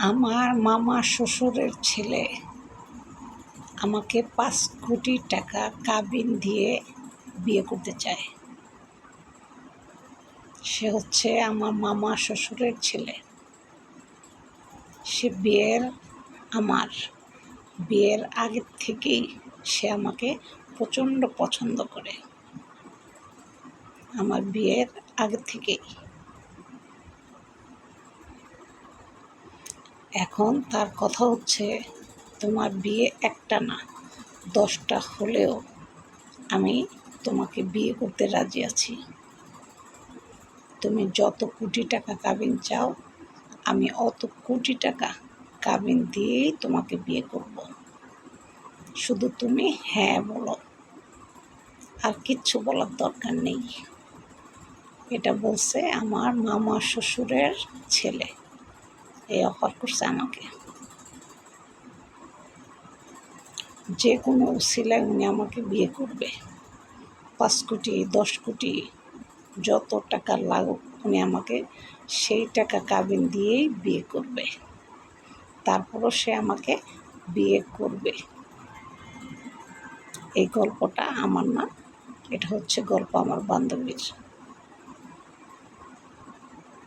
আমার মামা শ্বশুরের ছেলে আমাকে ৫ কোটি টাকা কাবিন দিয়ে বিয়ে করতে চায়। সে হচ্ছে আমার মামা শ্বশুরের ছেলে। সে আমার বিয়ের আগের থেকেই সে আমাকে প্রচণ্ড পছন্দ করে। আমার বিয়ের আগে থেকেই। এখন তার কথা হচ্ছে, তোমার বিয়ে একটা না 10টা হলেও আমি তোমাকে বিয়ে করতে রাজি আছি। তুমি যত কোটি টাকা কাবিন চাও আমি অত কোটি টাকা কাবিন দিয়েই তোমাকে বিয়ে করব। শুধু তুমি হ্যাঁ বলো, আর কিচ্ছু বলার দরকার নেই। এটা বলছে আমার মামা শ্বশুরের ছেলে, এই অফার করছে আমাকে। যে কোনো উসিলায় উনি আমাকে বিয়ে করবে। ৫ কোটি 10 কোটি যত টাকা লাগুক উনি আমাকে সেই টাকা কাবিন দিয়েই বিয়ে করবে। তারপরও সে আমাকে বিয়ে করবে। এই গল্পটা আমার না, এটা হচ্ছে গল্প আমার বান্ধবীর।